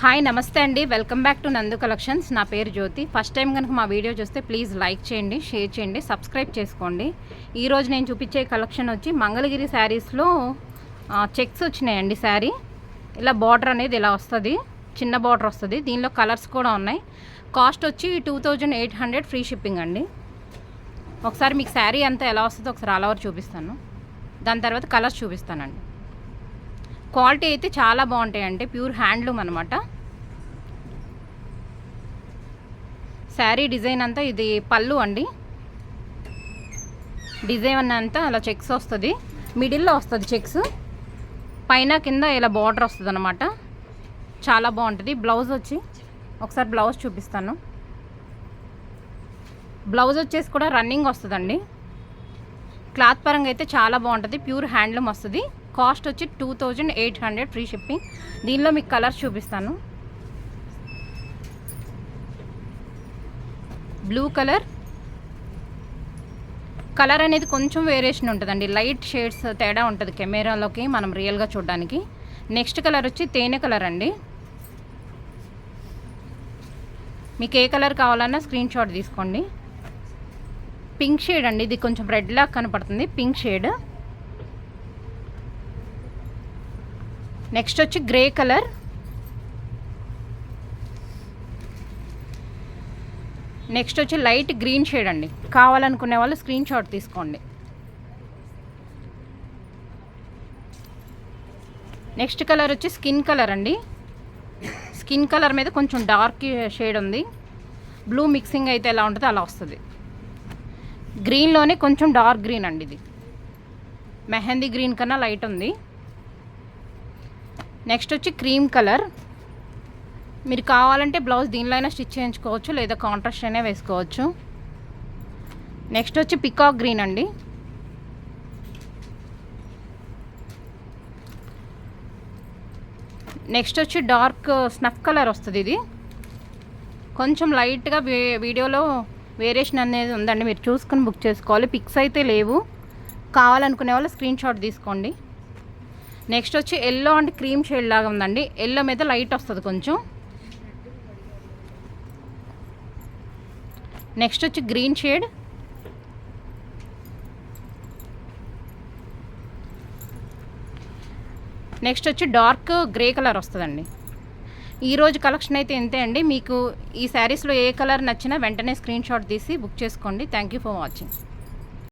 Hi నమస్తే అండి, welcome back to నందు కలెక్షన్స్. నా పేరు జ్యోతి. ఫస్ట్ టైం కనుక మా వీడియో చూస్తే ప్లీజ్ లైక్ చేయండి, షేర్ చేయండి, సబ్స్క్రైబ్ చేసుకోండి. ఈరోజు నేను చూపించే కలెక్షన్ వచ్చి మంగళగిరి శారీస్లో చెక్స్ వచ్చినాయండి. శారీ ఇలా బార్డర్ అనేది ఇలా వస్తుంది, చిన్న బార్డర్ వస్తుంది. దీనిలో కలర్స్ కూడా ఉన్నాయి. కాస్ట్ వచ్చి 2800 ఫ్రీ షిప్పింగ్ అండి. ఒకసారి మీకు శారీ అంతా ఎలా వస్తుందో ఒకసారి ఆల్ ఓవర్ చూపిస్తాను, దాని తర్వాత కలర్స్ చూపిస్తానండి. క్వాలిటీ అయితే చాలా బాగుంటాయండి, ప్యూర్ హ్యాండ్లూమ్ అనమాట. శారీ డిజైన్ అంతా ఇది పళ్ళు అండి. డిజైన్ అంతా అలా చెక్స్ వస్తుంది, మిడిల్లో వస్తుంది చెక్స్, పైన కింద ఇలా బార్డర్ వస్తుంది అనమాట. చాలా బాగుంటుంది. బ్లౌజ్ వచ్చి ఒకసారి బ్లౌజ్ చూపిస్తాను. బ్లౌజ్ వచ్చేసి కూడా రన్నింగ్ వస్తుందండి. క్లాత్ పరంగా అయితే చాలా బాగుంటుంది, ప్యూర్ హ్యాండ్లూమ్ వస్తుంది. కాస్ట్ వచ్చి 2800 ఫ్రీ షిప్పింగ్. దీనిలో మీకు కలర్స్ చూపిస్తాను. బ్లూ కలర్ అనేది కొంచెం వేరియేషన్ ఉంటుందండి, లైట్ షేడ్స్ తేడా ఉంటుంది కెమెరాలోకి మనం రియల్గా చూడడానికి. నెక్స్ట్ కలర్ వచ్చి తేనె కలర్ అండి. మీకు ఏ కలర్ కావాలన్నా స్క్రీన్ షాట్ తీసుకోండి. పింక్ షేడ్ అండి, ఇది కొంచెం రెడ్ లాగా కనపడుతుంది, పింక్ షేడ్. నెక్స్ట్ వచ్చి గ్రే కలర్. నెక్స్ట్ వచ్చి లైట్ గ్రీన్ షేడ్ అండి. కావాలనుకునే వాళ్ళు స్క్రీన్ షాట్ తీసుకోండి. నెక్స్ట్ కలర్ వచ్చి స్కిన్ కలర్ అండి. స్కిన్ కలర్ మీద కొంచెం డార్క్ షేడ్ ఉంది. బ్లూ మిక్సింగ్ అయితే ఎలా ఉంటుందో అలా వస్తుంది. గ్రీన్లోనే కొంచెం డార్క్ గ్రీన్ అండి, ఇది మెహందీ గ్రీన్ కన్నా లైట్ ఉంది. నెక్స్ట్ వచ్చి క్రీమ్ కలర్. మీరు కావాలంటే బ్లౌజ్ దీనిలో అయినా స్టిచ్ చేయించుకోవచ్చు, లేదా కాంట్రాస్ట్ అయినా వేసుకోవచ్చు. నెక్స్ట్ వచ్చి పికాక్ గ్రీన్ అండి. నెక్స్ట్ వచ్చి డార్క్ స్నఫ్ కలర్ వస్తుంది. ఇది కొంచెం లైట్గా వీడియోలో వేరియేషన్ అనేది ఉందండి, మీరు చూసుకుని బుక్ చేసుకోవాలి. పిక్స్ అయితే లేవు, కావాలనుకునే వాళ్ళు స్క్రీన్ షాట్ తీసుకోండి. నెక్స్ట్ వచ్చి ఎల్లో అండ్ క్రీమ్ షేడ్ లాగా ఉందండి. ఎల్లో మీద లైట్ వస్తుంది కొంచెం. నెక్స్ట్ వచ్చి గ్రీన్ షేడ్. నెక్స్ట్ వచ్చి డార్క్ గ్రే కలర్ వస్తుందండి. ఈరోజు కలెక్షన్ అయితే ఇంతే అండి. మీకు ఈ శారీస్లో ఏ కలర్ నచ్చినా వెంటనే స్క్రీన్ షాట్ తీసి బుక్ చేసుకోండి. Thank you for watching.